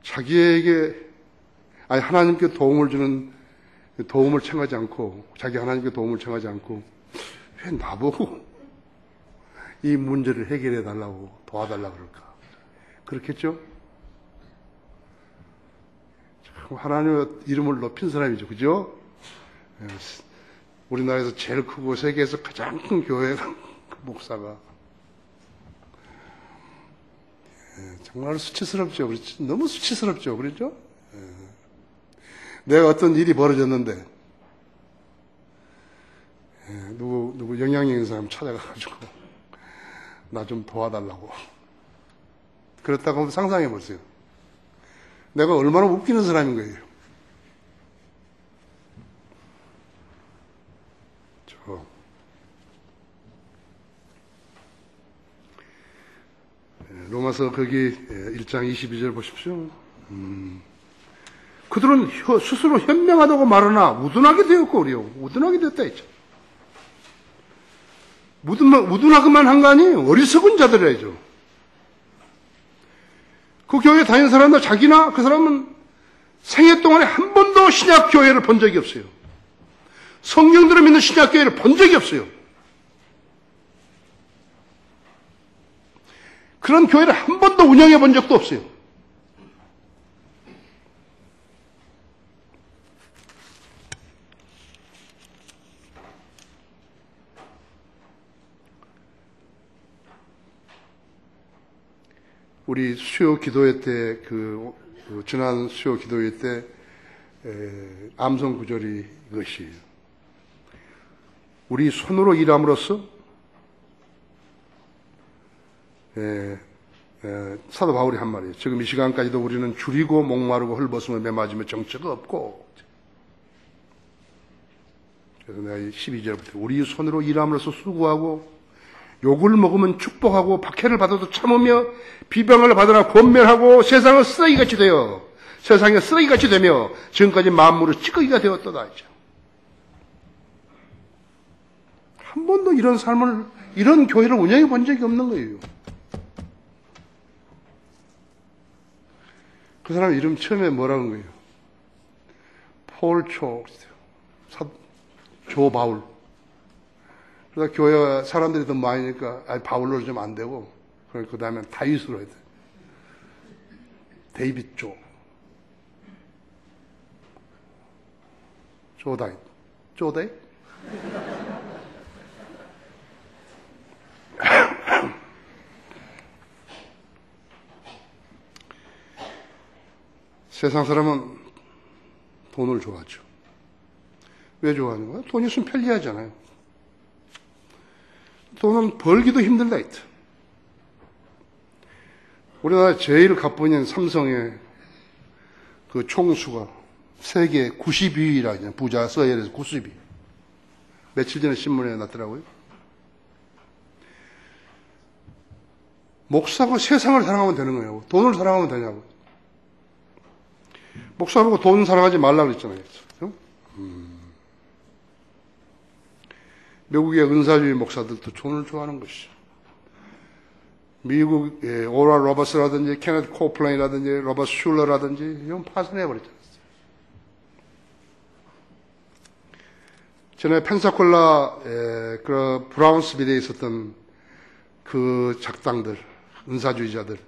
자기에게 하나님께 도움을 청하지 않고 자기 하나님께 도움을 청하지 않고 왜 나보고 이 문제를 해결해 달라고 도와달라고 그럴까? 그렇겠죠? 하나님의 이름을 높인 사람이죠. 그죠? 우리나라에서 제일 크고 세계에서 가장 큰 교회가 그 목사가 정말 수치스럽죠. 그렇죠? 너무 수치스럽죠. 그렇죠? 내가 어떤 일이 벌어졌는데 누구 영향력 있는 사람 찾아가가지고 나 좀 도와달라고 그렇다고 한번 상상해 보세요. 내가 얼마나 웃기는 사람인 거예요. 로마서 거기 1장 22절 보십시오. 그들은 스스로 현명하다고 말하나 우둔하게 되었고 우리요. 우둔하게 됐다 했죠. 우둔하기만 한 거 아니에요. 어리석은 자들이죠. 그 교회 다니는 사람들 자기나 그 사람은 생애 동안에 한 번도 신약 교회를 본 적이 없어요. 성경들을 믿는 신약 교회를 본 적이 없어요. 그런 교회를 한 번도 운영해 본 적도 없어요. 우리 수요 기도회 때, 지난 수요 기도회 때, 암송 구절이 이것이에요. 우리 손으로 일함으로써, 사도 바울이 한 말이에요. 지금 이 시간까지도 우리는 줄이고 목마르고 헐벗으며 매맞으며 정처가 없고. 그래서 내가 12절부터 우리 손으로 일함으로써 수고하고 욕을 먹으면 축복하고 박해를 받아도 참으며 비방을 받으나 권면하고 세상은 쓰레기같이 되어 세상에 쓰레기같이 되며 지금까지 만물의 찌꺼기가 되었다 했죠. 한 번도 이런 삶을 이런 교회를 운영해 본 적이 없는 거예요. 그 사람 이름 처음에 뭐라고 한 거예요? 폴초 조 바울. 그래서 교회 사람들이 더 많으니까 바울로 좀 안 되고 그 다음에 다윗으로 해야 돼. 데이빗 조다윗 세상 사람은 돈을 좋아하죠. 왜 좋아하는 거야? 돈이 있으면 편리하잖아요. 돈은 벌기도 힘들다 했죠. 우리나라 제일 가뿐인 삼성의 그 총수가 세계 92위라 부자 서열에서 90위. 며칠 전에 신문에 났더라고요. 목사가 세상을 사랑하면 되는 거예요. 돈을 사랑하면 되냐고. 목사하고 돈 사랑하지 말라 그랬잖아요. 미국의 은사주의 목사들도 돈을 좋아하는 것이죠. 미국의 오라 로버스라든지 케네트 코플레인이라든지 로버트 슐러라든지 이건 파산해버렸잖아요. 전에 펜사콜라 그 브라운스빌에 있었던 그 작당들, 은사주의자들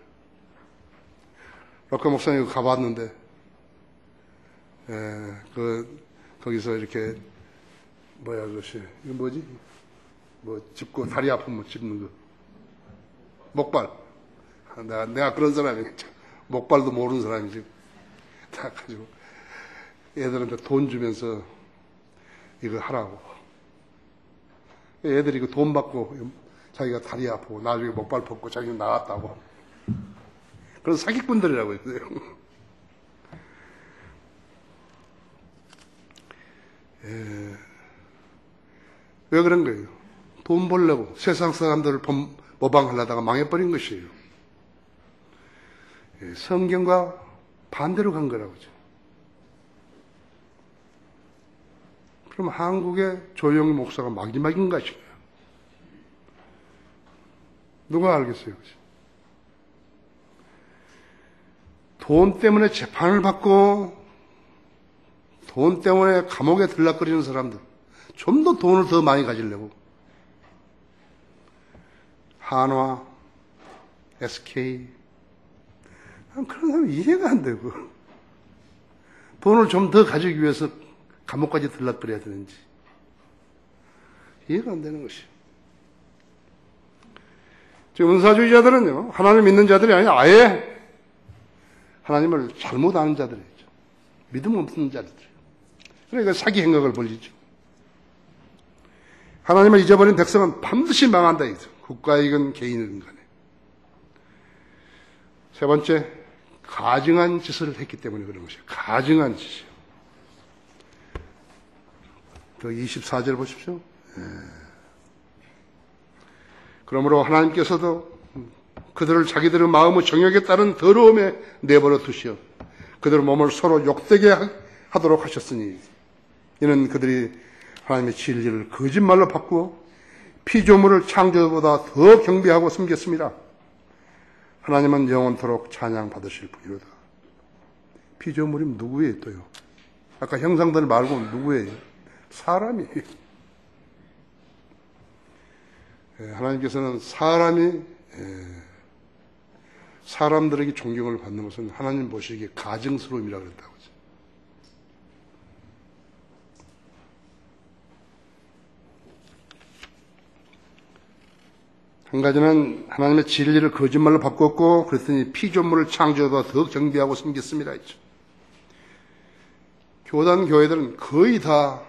럭커 목사님 가봤는데 거기서 이렇게 그것이 이거 뭐지? 짚고 다리 아프면 짚는 거 목발. 내가 그런 사람이 목발도 모르는 사람이지. 다 가지고 애들한테 돈 주면서 이거 하라고. 애들이 그 돈 받고 자기가 다리 아프고 나중에 목발 벗고 자기는 나왔다고. 그런 사기꾼들이라고 했어요. 왜 그런 거예요? 돈 벌려고 세상 사람들을 모방하려다가 망해버린 것이에요. 성경과 반대로 간 거라고 하죠. 그럼 한국의 조영희 목사가 마지막인 것인가요? 누가 알겠어요? 돈 때문에 재판을 받고 돈 때문에 감옥에 들락거리는 사람들, 좀 더 돈을 더 많이 가지려고 한화, SK 그런 사람 이해가 안 되고 돈을 좀 더 가지기 위해서 감옥까지 들락거려야 되는지 이해가 안 되는 것이에요. 지금 은사주의자들은요, 하나님 믿는 자들이 아니라 아예 하나님을 잘못 아는 자들이죠. 믿음 없는 자들이에요. 그러니까 사기 행각을 벌리죠. 하나님을 잊어버린 백성은 반드시 망한다. 국가이건 개인이건 간에. 세 번째, 가증한 짓을 했기 때문에 그런 것이에요. 가증한 짓이요. 더 24절 보십시오. 그러므로 하나님께서도 그들을 자기들의 마음의 정욕에 따른 더러움에 내버려 두시어 그들의 몸을 서로 욕되게 하도록 하셨으니 이는 그들이 하나님의 진리를 거짓말로 바꾸어 피조물을 창조보다 더 경배하고 섬겼습니다. 하나님은 영원토록 찬양받으실 분이로다. 피조물이 누구예요 또요? 아까 형상들 말고 누구예요? 사람이에요. 하나님께서는 사람들에게 존경을 받는 것은 하나님 보시기에 가증스러움이라고 그랬다고 하죠. 한 가지는 하나님의 진리를 거짓말로 바꿨고 그랬더니 피조물을 창조보다 더 경배하고 섬겼습니다 했죠. 교단 교회들은 거의 다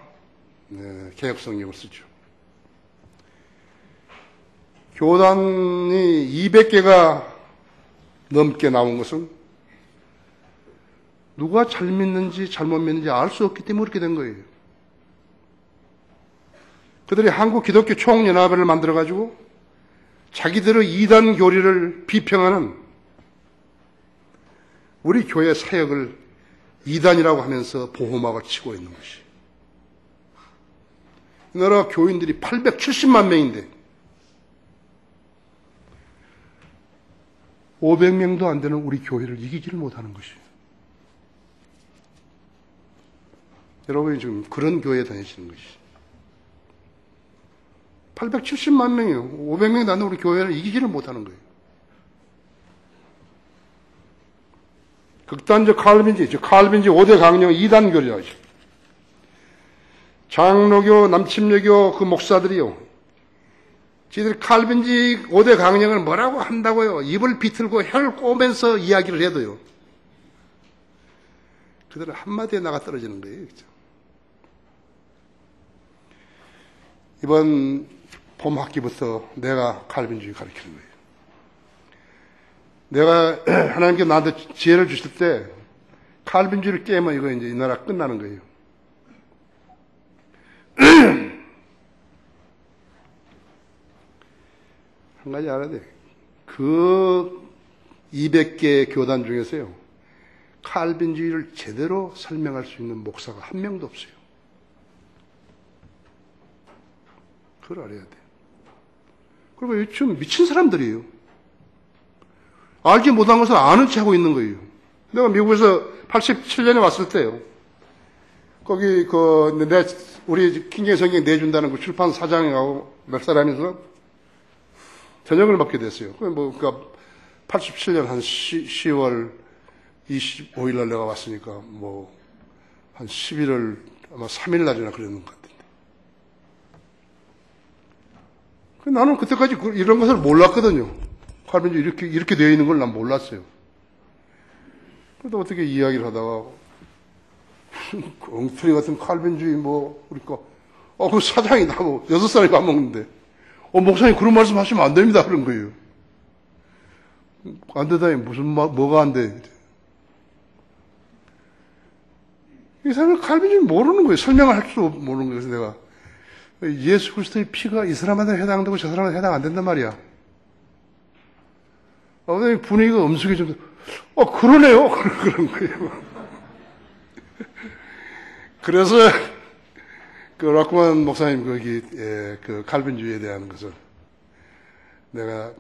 개혁성경을 쓰죠. 교단이 200개가 넘게 나온 것은 누가 잘 믿는지 잘못 믿는지 알 수 없기 때문에 그렇게 된 거예요. 그들이 한국 기독교 총연합회를 만들어가지고 자기들의 이단 교리를 비평하는 우리 교회 사역을 이단이라고 하면서 보호막을 치고 있는 것이. 이 나라 교인들이 870만 명인데 500명도 안 되는 우리 교회를 이기지를 못하는 것이에요. 여러분이 지금 그런 교회에 다니시는 것이죠. 870만 명이요. 500명이 나는 우리 교회를 이기지를 못하는 거예요. 극단적 칼빈주의, 즉 칼빈주의 5대 강령 2단 교리라고 하죠. 장로교, 남침여교 그 목사들이요. 지들이 칼빈주의 5대 강령을 뭐라고 한다고요. 입을 비틀고 혀를 꼬면서 이야기를 해도요. 그들은 한마디에 나가 떨어지는 거예요. 그렇죠? 이번 봄 학기부터 내가 칼빈주의 가르치는 거예요. 내가 하나님께 나한테 지혜를 주실 때 칼빈주의를 깨면 이거 이제 이 나라 끝나는 거예요. 한 가지 알아야 돼. 그 200개 교단 중에서요. 칼빈주의를 제대로 설명할 수 있는 목사가 한 명도 없어요. 그걸 알아야 돼. 그리고 요즘 미친 사람들이에요. 알지 못한 것을 아는 체 하고 있는 거예요. 내가 미국에서 87년에 왔을 때요. 거기 우리 킹제임 성경 내준다는 그 출판 사장하고 몇 사람이서 저녁을 먹게 됐어요. 그러니까 87년 한 10월 25일 날 내가 왔으니까 한 11월 아마 3일 날이나 그랬는 것 같은데. 나는 그때까지 이런 것을 몰랐거든요. 칼빈주의 이렇게 되어 있는 걸 난 몰랐어요. 그래도 어떻게 이야기를 하다가 엉터리 같은 칼빈주의 그러니까 그 사장이 나하고 6살이 밥 먹는데 목사님 그런 말씀 하시면 안 됩니다 그런 거예요. 안 되다니 뭐가 안 돼? 이 사람은 칼빈주의 모르는 거예요. 설명을 할 수 모르는 거예요. 그래서 내가 예수 그리스도의 피가 이 사람한테 해당되고 저 사람한테 해당 안 된단 말이야. 분위기가 엄숙해져서 그러네요. 그런 거예요. 그래서 그 락만 목사님 거기 그 칼빈주의에 대한 것을 내가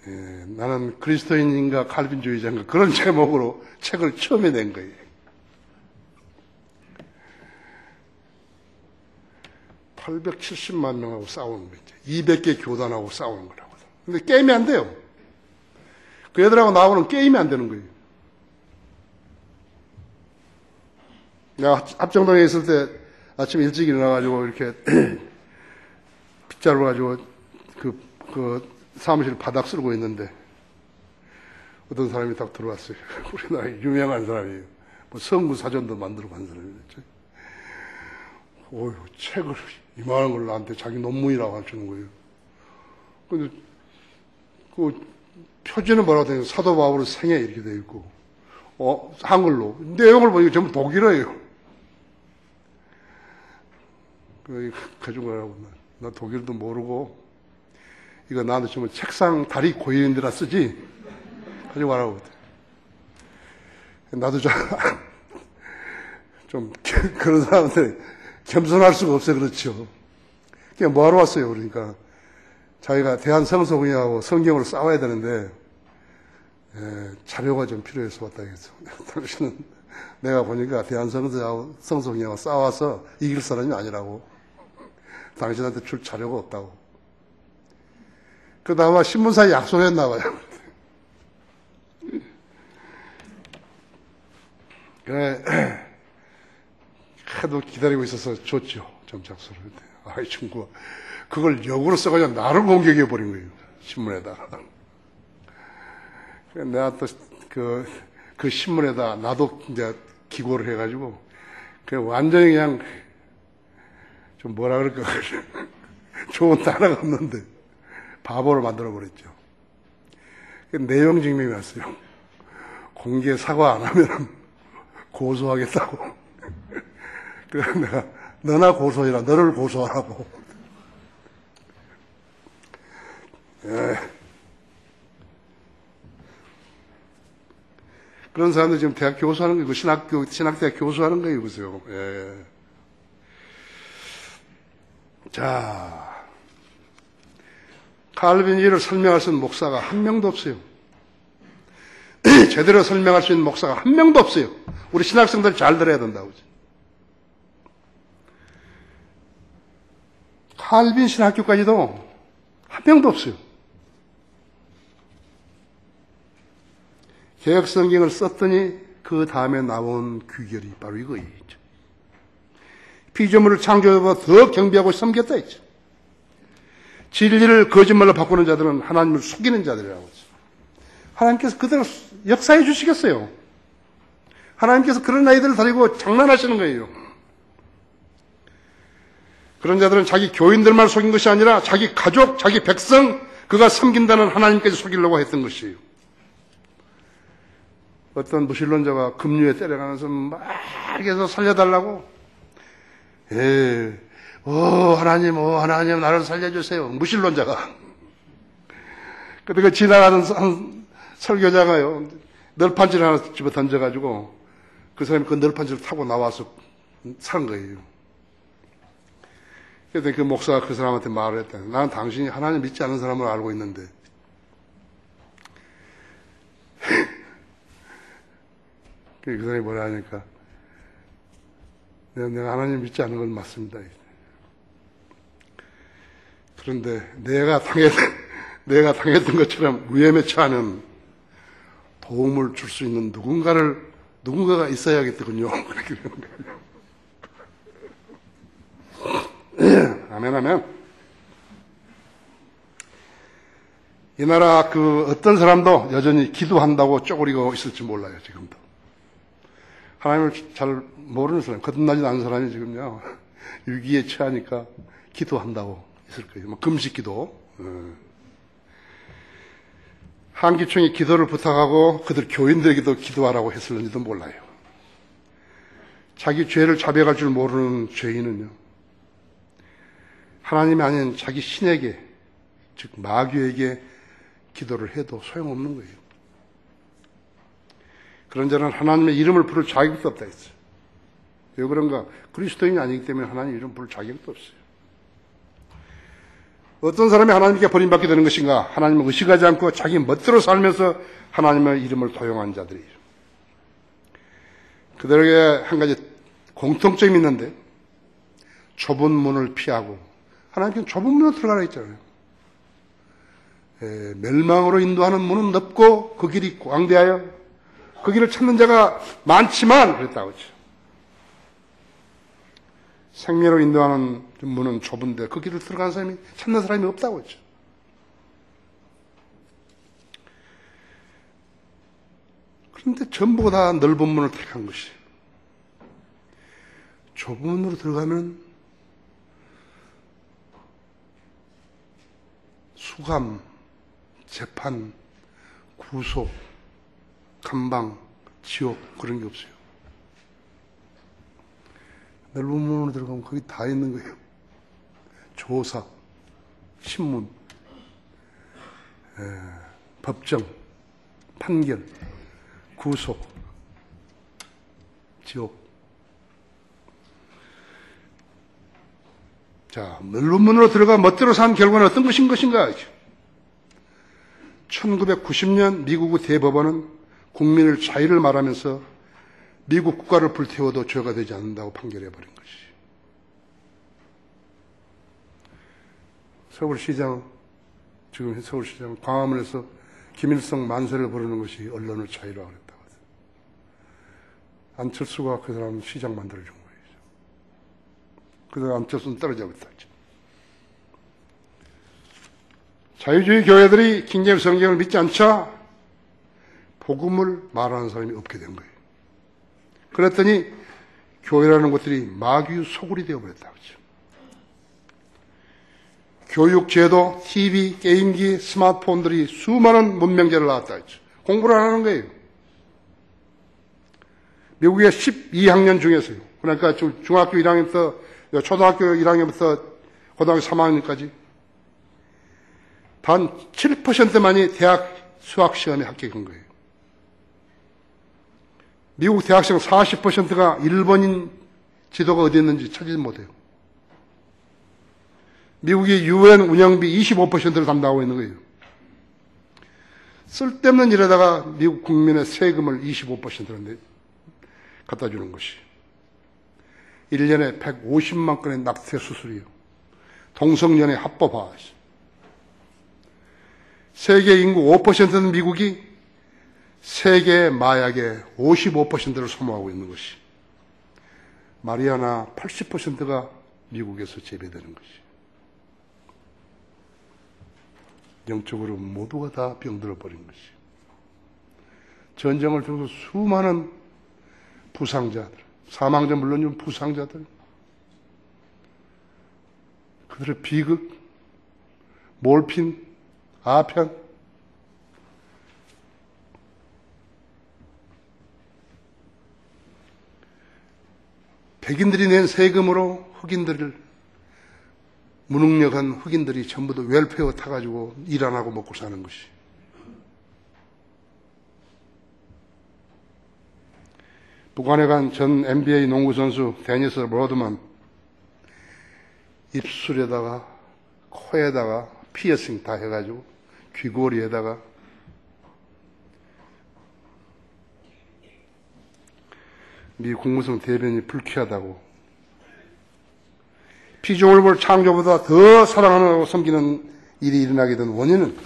나는 그리스도인인가 칼빈주의자인가 그런 제목으로 책을 처음에 낸 거예요. (870만) 명하고 싸우는 거죠. 200개 교단하고 싸우는 거라고. 근데 게임이 안 돼요. 그 애들하고 나하고는 게임이 안 되는 거예요. 내가 합정동에 있을 때 아침 일찍 일어나가지고 이렇게 빗자루 가지고 그 사무실 바닥 쓸고 있는데 어떤 사람이 딱 들어왔어요. 우리나라 유명한 사람이에요. 성구 사전도 만들고 한 사람이었죠. 책을 이만한 걸 나한테 자기 논문이라고 가르치는 거예요. 근데 그 표지는 뭐라고 되냐 사도 바울의 생애 이렇게 되어 있고 한글로 내용을 보니까 전부 독일어예요. 가지고 가라고. 나 독일도 모르고, 이거 나한테 주면 책상 다리 고이는 데다 쓰지? 가지고 가라고. 나도 좀 그런 사람한테 겸손할 수가 없어요. 그렇죠. 그냥 뭐하러 왔어요. 그러니까 자기가 대한성서공회하고 성경으로 싸워야 되는데 자료가 좀 필요해서 왔다 그랬어. 당신은 내가 보니까 대한성서공회하고 싸워서 이길 사람이 아니라고. 당신한테 줄 자료가 없다고. 그러다 아마 신문사에 약속했나 봐요. 그래, 하도 기다리고 있어서 줬죠. 점착서를. 아이, 친구가. 그걸 역으로 써가지고 나를 공격해버린 거예요. 신문에다가. 내가 또 그 신문에다 나도 이제 기고를 해가지고, 완전히 그냥, 좀 뭐라 그럴까. 좋은 단어가 없는데, 바보를 만들어버렸죠. 내용 증명이 왔어요. 공개 사과 안 하면 고소하겠다고. 그래서 내가, 너나 고소해라. 너를 고소하라고. 그런 사람들 지금 대학 교수하는 거고, 신학대학 교수하는 거예요, 보세요. 예. 자, 칼빈주의를 설명할 수 있는 목사가 한 명도 없어요. 제대로 설명할 수 있는 목사가 한 명도 없어요. 우리 신학생들 잘 들어야 된다고. 칼빈 신학교까지도 한 명도 없어요. 개혁성경을 썼더니 그 다음에 나온 귀결이 바로 이거예요. 피조물을 창조하고 더 경배하고 섬겼다 했죠. 진리를 거짓말로 바꾸는 자들은 하나님을 속이는 자들이라고 했죠. 하나님께서 그대로 역사해 주시겠어요. 하나님께서 그런 아이들을 데리고 장난하시는 거예요. 그런 자들은 자기 교인들만 속인 것이 아니라 자기 가족, 자기 백성, 그가 섬긴다는 하나님까지 속이려고 했던 것이에요. 어떤 무신론자가 급류에 때려가면서 막 해서 살려달라고, 하나님, 나를 살려주세요. 무신론자가. 근데 그 지나가는 한 설교자가요, 널판지를 하나 집어 던져가지고, 그 사람이 그 널판지를 타고 나와서 산 거예요. 그래서 그 목사가 그 사람한테 말을 했다. 나는 당신이 하나님 믿지 않는 사람을 알고 있는데, 그 사람이 뭐라 하니까, 내가 하나님 믿지 않는 건 맞습니다. 그런데 내가 당했던 것처럼 위험에 처하면 도움을 줄 수 있는 누군가가 있어야겠더군요. 그렇게 되는 거예요. 아멘. 이 나라 어떤 사람도 여전히 기도한다고 쪼그리고 있을지 몰라요, 지금도. 하나님을 잘 모르는 사람, 거듭나지 않은 사람이 지금요, 위기에 처하니까 기도한다고 있을 거예요. 금식 기도. 한기총이 기도를 부탁하고 그들 교인들에게도 기도하라고 했을는지도 몰라요. 자기 죄를 자백할 줄 모르는 죄인은요, 하나님이 아닌 자기 신에게, 즉 마귀에게 기도를 해도 소용없는 거예요. 그런 자는 하나님의 이름을 부를 자격도 없다 했어요. 왜 그런가? 그리스도인이 아니기 때문에 하나님 이름 부를 자격도 없어요. 어떤 사람이 하나님께 버림받게 되는 것인가? 하나님을 의식하지 않고 자기 멋대로 살면서 하나님의 이름을 도용한 자들이에요. 그들에게 한 가지 공통점이 있는데, 좁은 문을 피하고, 하나님께는 좁은 문으로 들어가라 했잖아요. 멸망으로 인도하는 문은 넓고 그 길이 광대하여 그 길을 찾는 자가 많지만 그랬다고 했죠. 생명으로 인도하는 문은 좁은데 그 길을 들어가는 사람이, 찾는 사람이 없다고 했죠. 그런데 전부 다 넓은 문을 택한 것이, 좁은 문으로 들어가면 수감, 재판, 구속, 감방, 지옥, 그런 게 없어요. 넓은 문으로 들어가면 거기 다 있는 거예요. 조사, 신문, 법정, 판결, 구속, 지옥. 자, 언론문으로 들어가 멋대로 산 결과는 어떤 것인가? 1990년 미국의 대법원은 국민을 자유를 말하면서 미국 국가를 불태워도 죄가 되지 않는다고 판결해버린 것이. 서울시장, 지금 서울시장 광화문에서 김일성 만세를 부르는 것이 언론을 자유라고 그랬다고 하죠. 안철수가 그 사람 시장 만들어준 거예요. 그래서 안철수는 떨어져 버렸다. 자유주의 교회들이 킹제임스 성경을 믿지 않자 복음을 말하는 사람이 없게 된 거예요. 그랬더니 교회라는 것들이 마귀의 소굴이 되어버렸다. 교육제도, TV, 게임기, 스마트폰들이 수많은 문명제를 낳았다 했죠. 공부를 안 하는 거예요. 미국의 12학년 중에서요. 그러니까 중학교 1학년부터, 초등학교 1학년부터 고등학교 3학년까지 단 7%만이 대학 수학시험에 합격한 거예요. 미국 대학생 40%가 일본인 지도가 어디 있는지 찾지 못해요. 미국이 UN 운영비 25%를 담당하고 있는 거예요. 쓸데없는 일에다가 미국 국민의 세금을 25%를 갖다 주는 것이. 1년에 150만 건의 낙태 수술이요. 동성연애 합법화. 세계 인구 5%는 미국이 세계 마약의 55%를 소모하고 있는 것이. 마리아나 80%가 미국에서 재배되는 것이. 영적으로 모두가 다 병들어 버린 것이. 전쟁을 통해서 수많은 부상자들, 사망자 물론이면 부상자들, 그들의 비극, 몰핀, 아편, 백인들이 낸 세금으로 흑인들을, 무능력한 흑인들이 전부 다 웰페어 타가지고 일 안 하고 먹고 사는 것이. 북한에 간 전 NBA 농구선수 데니스 로드만 입술에다가 코에다가 피어싱 다 해가지고 귀걸이에다가 미 국무성 대변이 불쾌하다고, 피조물 볼 창조보다 더 사랑하고 섬기는 일이 일어나게 된 원인은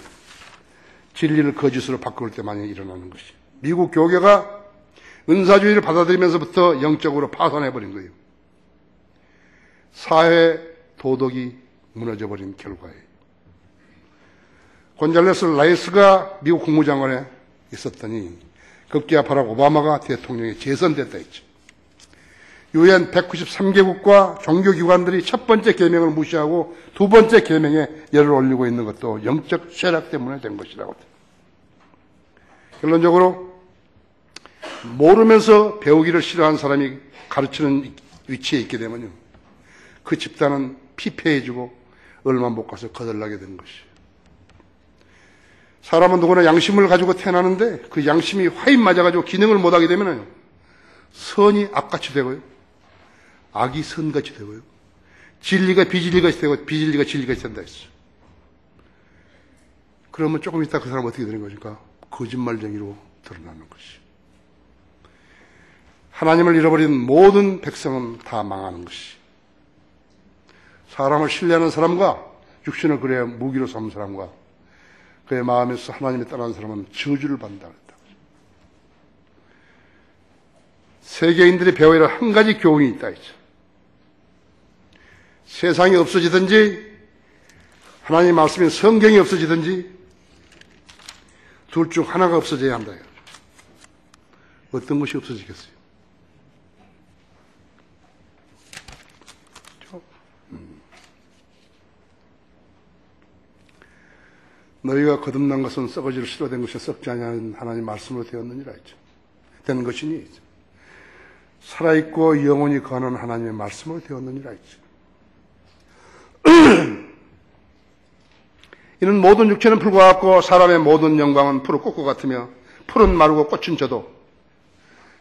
진리를 거짓으로 바꿀 때 많이 일어나는 것이. 미국 교계가 은사주의를 받아들이면서부터 영적으로 파산해버린 거예요. 사회 도덕이 무너져버린 결과예요. 곤잘레스 라이스가 미국 국무장관에 있었더니 급기야 바락 오바마가 대통령에 재선됐다 했죠. 유엔 193개국과 종교기관들이 첫 번째 계명을 무시하고 두 번째 계명에 열을 올리고 있는 것도 영적 쇠락 때문에 된 것이라고. 결론적으로 모르면서 배우기를 싫어하는 사람이 가르치는 위치에 있게 되면요, 그 집단은 피폐해지고 얼마 못 가서 거덜나게 되는 것이에요. 사람은 누구나 양심을 가지고 태어나는데 그 양심이 화인 맞아가지고 기능을 못하게 되면요, 선이 악같이 되고요, 악이 선같이 되고요, 진리가 비진리같이 되고 비진리가 진리같이 된다 했어요. 그러면 조금 있다 그 사람 어떻게 되는 것입니까? 거짓말쟁이로 드러나는 것이. 하나님을 잃어버린 모든 백성은 다 망하는 것이. 사람을 신뢰하는 사람과 육신을 그래 무기로 삼는 사람과 그의 마음에서 하나님을 떠나는 사람은 저주를 받는다 그랬다. 세계인들이 배워야 할 한 가지 교훈이 있다 했죠. 세상이 없어지든지 하나님의 말씀인 성경이 없어지든지 둘 중 하나가 없어져야 한다. 어떤 것이 없어지겠어요? 너희가 거듭난 것은 썩어질 수로 된 것이 썩지 아니하는 하나님 말씀으로 되었느니라 했죠. 되는 것이니 살아있고 영원히 거하는 하나님의 말씀으로 되었느니라 했죠. 이는 모든 육체는 풀과 같고 사람의 모든 영광은 푸른 꽃과 같으며 풀은 마르고 꽃은 져도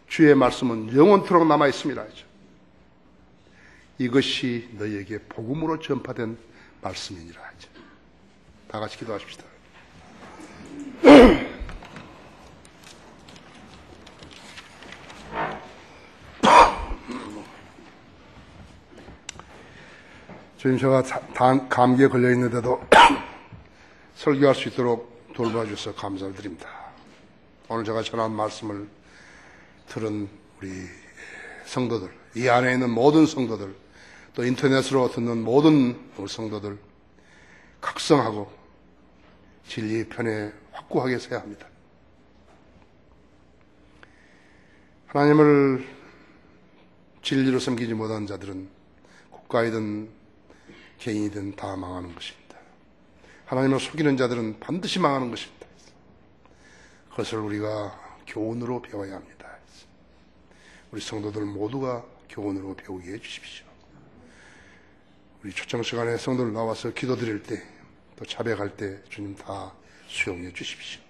주의 말씀은 영원토록 남아 있습니다. 이것이 너희에게 복음으로 전파된 말씀이니라. 다 같이 기도하십시다. 주님, 제가 감기에 걸려 있는데도 설교할 수 있도록 돌봐주셔서 감사드립니다. 오늘 제가 전한 말씀을 들은 우리 성도들, 이 안에 있는 모든 성도들, 또 인터넷으로 듣는 모든 우리 성도들 각성하고 진리의 편에 확고하게 서야 합니다. 하나님을 진리로 섬기지 못한 자들은 국가이든 개인이든 다 망하는 것입니다. 하나님을 속이는 자들은 반드시 망하는 것입니다. 그것을 우리가 교훈으로 배워야 합니다. 우리 성도들 모두가 교훈으로 배우게 해주십시오. 우리 초청 시간에 성도들 나와서 기도드릴 때, 또 자백할 때 주님 다 수용해 주십시오.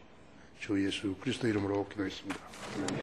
주 예수 그리스도 이름으로 기도했습니다.